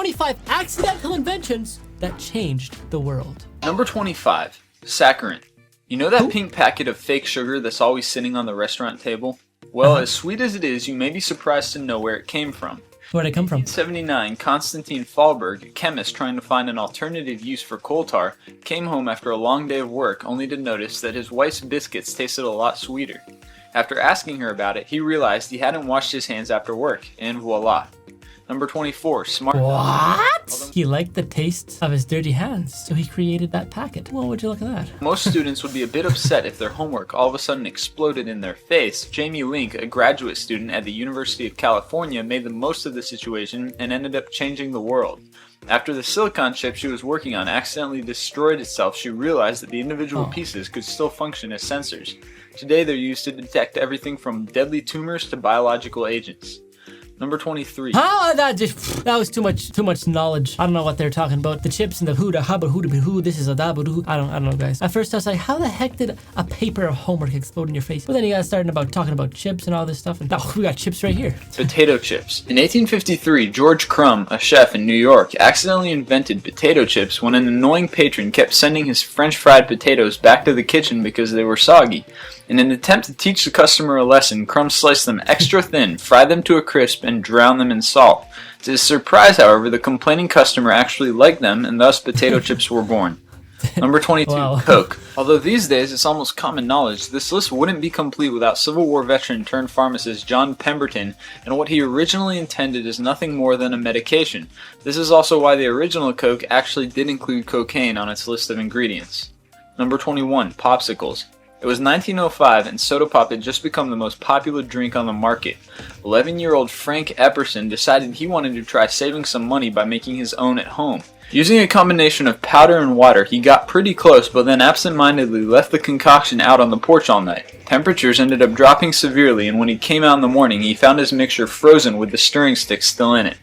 25 accidental inventions that changed the world. Number 25, saccharin. You know that pink packet of fake sugar that's always sitting on the restaurant table? Well, as sweet as it is, you may be surprised to know where it came from. Where'd it come from? In 1979, Konstantin Fahlberg, a chemist trying to find an alternative use for coal tar, came home after a long day of work only to notice that his wife's biscuits tasted a lot sweeter. After asking her about it, he realized he hadn't washed his hands after work, and voila. Number 24, smart. What? He liked the taste of his dirty hands, so he created that packet. Well, would you look at that? Most students would be a bit upset if their homework all of a sudden exploded in their face. Jamie Link, a graduate student at the University of California, made the most of the situation and ended up changing the world. After the silicon chip she was working on accidentally destroyed itself, she realized that the individual pieces could still function as sensors. Today they're used to detect everything from deadly tumors to biological agents. Number 23. That was too much knowledge. I don't know what they're talking about. The chips and the who, the hubba, who, the who, this is a dabu, who. I don't know, guys. At first I was like, how the heck did a paper of homework explode in your face? But then you guys started talking about chips and all this stuff, and we got chips right here. Potato chips. In 1853, George Crumb, a chef in New York, accidentally invented potato chips when an annoying patron kept sending his French fried potatoes back to the kitchen because they were soggy. In an attempt to teach the customer a lesson, Crumb sliced them extra thin, fried them to a crisp, and drowned them in salt. To his surprise, however, the complaining customer actually liked them, and thus potato chips were born. Number 22, wow. Coke. Although these days it's almost common knowledge, this list wouldn't be complete without Civil War veteran turned pharmacist John Pemberton, and what he originally intended is nothing more than a medication. This is also why the original Coke actually did include cocaine on its list of ingredients. Number 21, popsicles. It was 1905 and soda pop had just become the most popular drink on the market. 11-year-old Frank Epperson decided he wanted to try saving some money by making his own at home. Using a combination of powder and water, he got pretty close but then absent-mindedly left the concoction out on the porch all night. Temperatures ended up dropping severely, and when he came out in the morning he found his mixture frozen with the stirring stick still in it.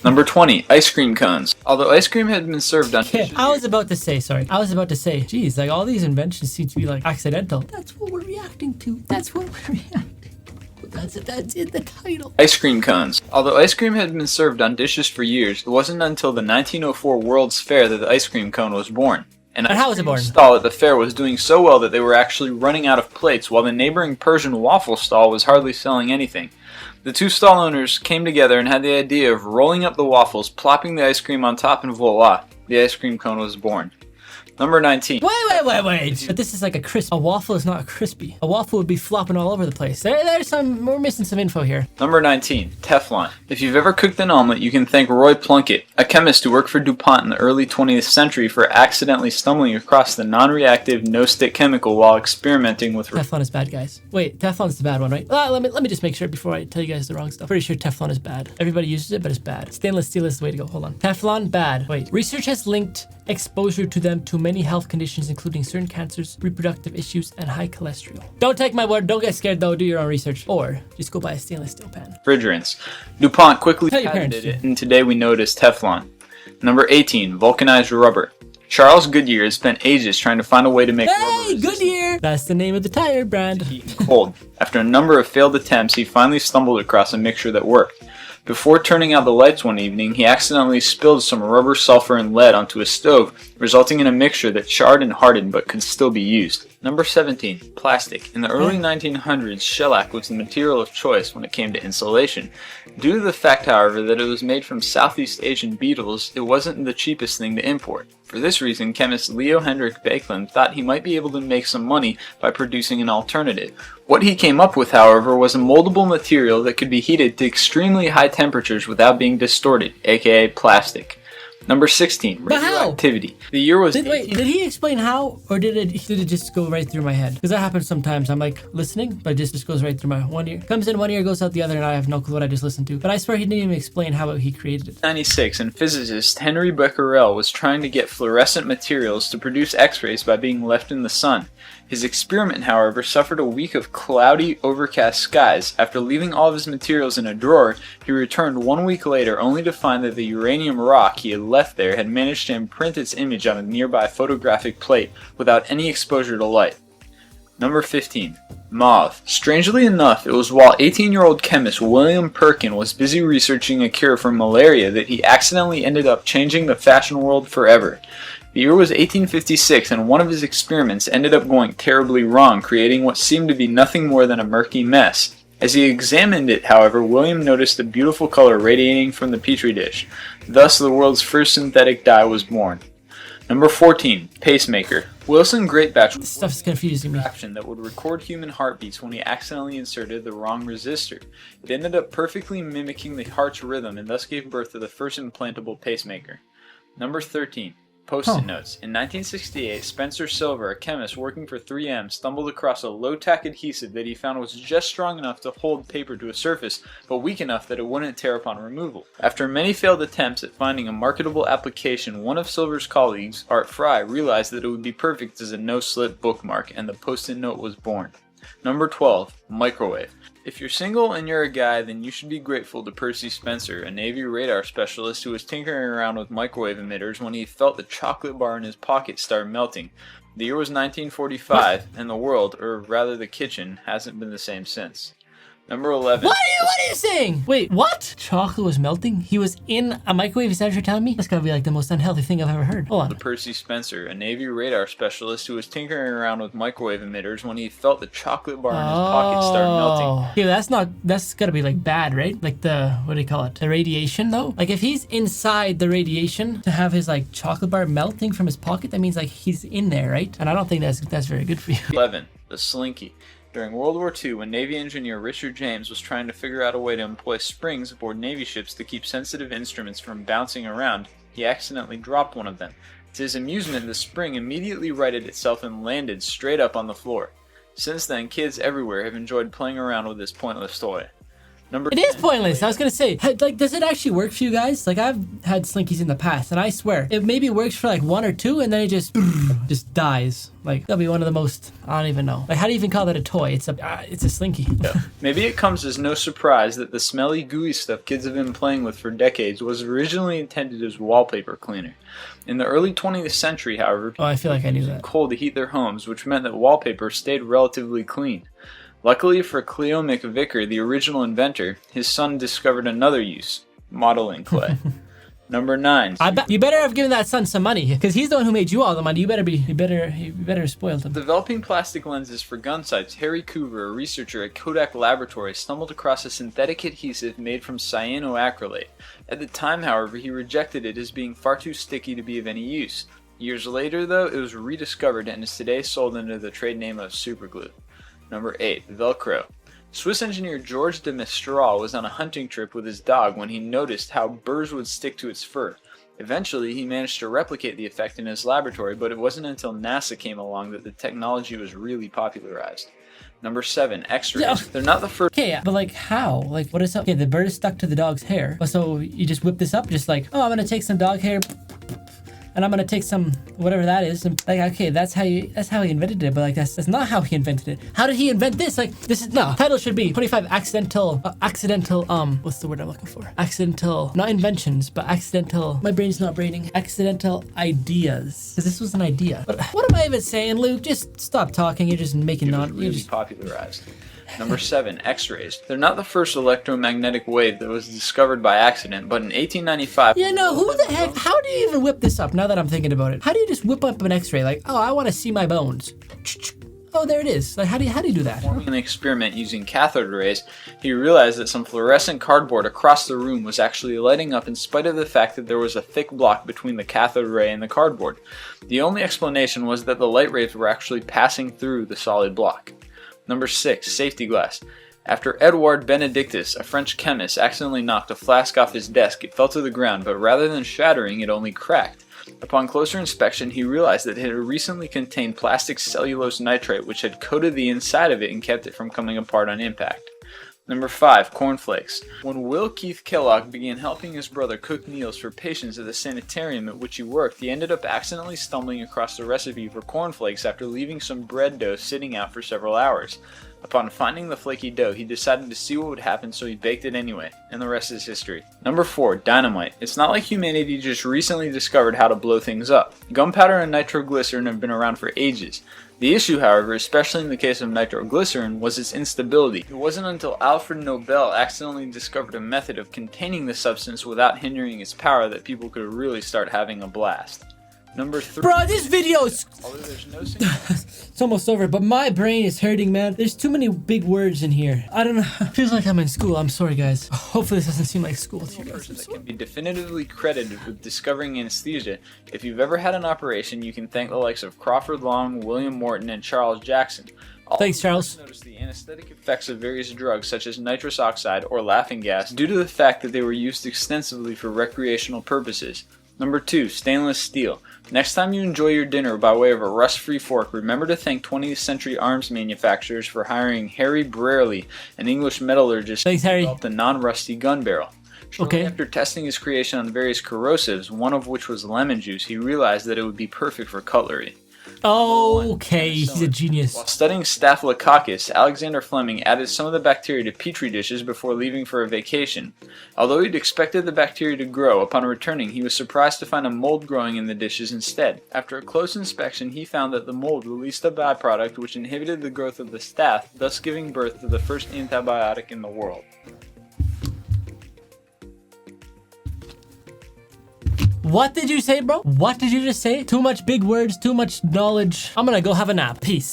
Number 20, ice cream cones. Although ice cream had been served on dishes. I was about to say, geez, like all these inventions seem to be like accidental. That's what we're reacting to. That's what we're reacting to. That's in the title. Ice cream cones. Although ice cream had been served on dishes for years, it wasn't until the 1904 World's Fair that the ice cream cone was born. And how was it born? The stall at the fair was doing so well that they were actually running out of plates, while the neighboring Persian waffle stall was hardly selling anything. The two stall owners came together and had the idea of rolling up the waffles, plopping the ice cream on top, and voila, the ice cream cone was born. Number 19. Wait. But this is like a crisp. A waffle is not crispy. A waffle would be flopping all over the place. We're missing some info here. Number 19. Teflon. If you've ever cooked an omelet, you can thank Roy Plunkett, a chemist who worked for DuPont in the early 20th century, for accidentally stumbling across the non-reactive no-stick chemical while experimenting with... Teflon is bad, guys. Wait, Teflon's the bad one, right? Let me just make sure before I tell you guys the wrong stuff. Pretty sure Teflon is bad. Everybody uses it, but it's bad. Stainless steel is the way to go. Hold on. Teflon, bad. Wait. Research has linked exposure to them to many health conditions, including certain cancers, reproductive issues, and high cholesterol. Don't take my word. Don't get scared, though. Do your own research. Or just go buy a stainless steel pan. Refrigerants. DuPont quickly patented it, and today we know it as Teflon. Number 18. Vulcanized rubber. Charles Goodyear has spent ages trying to find a way to make rubber resistant. Goodyear! That's the name of the tire brand. Heat and cold. After a number of failed attempts, he finally stumbled across a mixture that worked. Before turning out the lights one evening, he accidentally spilled some rubber, sulfur, and lead onto a stove, resulting in a mixture that charred and hardened but could still be used. Number 17. Plastic. In the early 1900s, shellac was the material of choice when it came to insulation. Due to the fact, however, that it was made from Southeast Asian beetles, it wasn't the cheapest thing to import. For this reason, chemist Leo Hendrik Baekeland thought he might be able to make some money by producing an alternative. What he came up with, however, was a moldable material that could be heated to extremely high temperatures without being distorted, aka plastic. Number 16, radioactivity. The year was... Did he explain how, or did it just go right through my head? Because that happens sometimes. I'm like listening, but it just goes right through my one ear. Comes in one ear, goes out the other, and I have no clue what I just listened to. But I swear he didn't even explain how he created it. 1996, and physicist Henry Becquerel was trying to get fluorescent materials to produce X-rays by being left in the sun. His experiment, however, suffered a week of cloudy, overcast skies. After leaving all of his materials in a drawer, he returned 1 week later only to find that the uranium rock he had left there had managed to imprint its image on a nearby photographic plate without any exposure to light. Number 15. Mauve. Strangely enough, it was while 18-year-old chemist William Perkin was busy researching a cure for malaria that he accidentally ended up changing the fashion world forever. The year was 1856, and one of his experiments ended up going terribly wrong, creating what seemed to be nothing more than a murky mess. As he examined it, however, William noticed a beautiful color radiating from the petri dish. Thus, the world's first synthetic dye was born. Number 14. Pacemaker. Wilson Greatbatch This stuff is confusing me. contraption that would record human heartbeats when he accidentally inserted the wrong resistor. It ended up perfectly mimicking the heart's rhythm and thus gave birth to the first implantable pacemaker. Number 13. Post-it notes. In 1968, Spencer Silver, a chemist working for 3M, stumbled across a low-tack adhesive that he found was just strong enough to hold paper to a surface, but weak enough that it wouldn't tear upon removal. After many failed attempts at finding a marketable application, one of Silver's colleagues, Art Fry, realized that it would be perfect as a no-slip bookmark, and the post-it note was born. Number 12. Microwave. If you're single and you're a guy, then you should be grateful to Percy Spencer, a Navy radar specialist who was tinkering around with microwave emitters when he felt the chocolate bar in his pocket start melting. The year was 1945, and the world, or rather the kitchen, hasn't been the same since. Number 11. What are you saying? Wait, what? Chocolate was melting? He was in a microwave? Is that what you're telling me? That's gotta be like the most unhealthy thing I've ever heard. Hold on. Percy Spencer, a Navy radar specialist who was tinkering around with microwave emitters when he felt the chocolate bar in his pocket start melting. Yeah, that's gotta be like bad, right? Like what do you call it? The radiation though? Like if he's inside the radiation to have his like chocolate bar melting from his pocket, that means like he's in there, right? And I don't think that's very good for you. 11. The Slinky. During World War II, when Navy engineer Richard James was trying to figure out a way to employ springs aboard Navy ships to keep sensitive instruments from bouncing around, he accidentally dropped one of them. To his amusement, the spring immediately righted itself and landed straight up on the floor. Since then, kids everywhere have enjoyed playing around with this pointless toy. Number It 10, is pointless. I was gonna say, like, does it actually work for you guys? Like, I've had Slinkies in the past, and I swear, it maybe works for like one or two, and then it just dies. Like, that'll be one of the most, I don't even know. Like, how do you even call that a toy? It's a Slinky. Yeah. Maybe it comes as no surprise that the smelly, gooey stuff kids have been playing with for decades was originally intended as wallpaper cleaner. In the early 20th century, however, Oh, I feel like I knew that. coal to heat their homes, which meant that wallpaper stayed relatively clean. Luckily for Cleo McVicker, the original inventor, his son discovered another use: modeling clay. Number 9. You better have given that son some money, because he's the one who made you all the money. You better have spoiled him. Developing plastic lenses for gun sights, Harry Coover, a researcher at Kodak Laboratories, stumbled across a synthetic adhesive made from cyanoacrylate. At the time, however, he rejected it as being far too sticky to be of any use. Years later, though, it was rediscovered and is today sold under the trade name of superglue. Number 8. Velcro. Swiss engineer Georges de Mestral was on a hunting trip with his dog when he noticed how burrs would stick to its fur. Eventually, he managed to replicate the effect in his laboratory, but it wasn't until NASA came along that the technology was really popularized. Number 7. X-rays. Yeah. They're not the first. Okay, but like how? Like what is up? Okay, the bird is stuck to the dog's hair. So you just whip this up, just like, oh, I'm gonna take some dog hair, and I'm gonna take some whatever that is. And like, okay, that's how he invented it. But like, that's not how he invented it. How did he invent this? Like, this is no. Title should be 25 accidental. What's the word I'm looking for? Accidental, not inventions, but accidental. My brain's not braining. Accidental ideas. Because this was an idea. But what am I even saying, Luke? Just stop talking. You're just making It was really popularized. Number 7. X-rays. They're not the first electromagnetic wave that was discovered by accident, but in 1895... Yeah, no, who the heck? How do you even whip this up now that I'm thinking about it? How do you just whip up an x-ray? Like, oh, I want to see my bones. Oh, there it is. Like, how do you do that? Performing an experiment using cathode rays, he realized that some fluorescent cardboard across the room was actually lighting up in spite of the fact that there was a thick block between the cathode ray and the cardboard. The only explanation was that the light rays were actually passing through the solid block. Number 6. Safety glass. After Edouard Benedictus, a French chemist, accidentally knocked a flask off his desk, it fell to the ground, but rather than shattering, it only cracked. Upon closer inspection, he realized that it had recently contained plastic cellulose nitrate, which had coated the inside of it and kept it from coming apart on impact. Number 5. Cornflakes. When Will Keith Kellogg began helping his brother cook meals for patients at the sanitarium at which he worked, he ended up accidentally stumbling across the recipe for cornflakes after leaving some bread dough sitting out for several hours. Upon finding the flaky dough, he decided to see what would happen, so he baked it anyway, and the rest is history. Number 4, dynamite. It's not like humanity just recently discovered how to blow things up. Gunpowder and nitroglycerin have been around for ages. The issue, however, especially in the case of nitroglycerin, was its instability. It wasn't until Alfred Nobel accidentally discovered a method of containing the substance without hindering its power that people could really start having a blast. Number 3. Bro, this video is... Although there's no It's almost over, but my brain is hurting, man. There's too many big words in here. I don't know. Feels like I'm in school. I'm sorry, guys. Hopefully this doesn't seem like school to you guys. person that can be definitively credited with discovering anesthesia. If you've ever had an operation, you can thank the likes of Crawford Long, William Morton, and Charles Jackson. Thanks, Charles. Notice the anesthetic effects of various drugs such as nitrous oxide or laughing gas due to the fact that they were used extensively for recreational purposes. Number 2, stainless steel. Next time you enjoy your dinner by way of a rust-free fork, remember to thank 20th century arms manufacturers for hiring Harry Brearley, an English metallurgist, Thanks, Harry. who developed a non-rusty gun barrel. Shortly Okay. after testing his creation on various corrosives, one of which was lemon juice, he realized that it would be perfect for cutlery. Okay, he's a genius. While studying Staphylococcus, Alexander Fleming added some of the bacteria to petri dishes before leaving for a vacation. Although he'd expected the bacteria to grow, upon returning he was surprised to find a mold growing in the dishes instead. After a close inspection, he found that the mold released a byproduct which inhibited the growth of the staph, thus giving birth to the first antibiotic in the world. What did you say, bro? What did you just say? Too much big words, too much knowledge. I'm gonna go have a nap. Peace.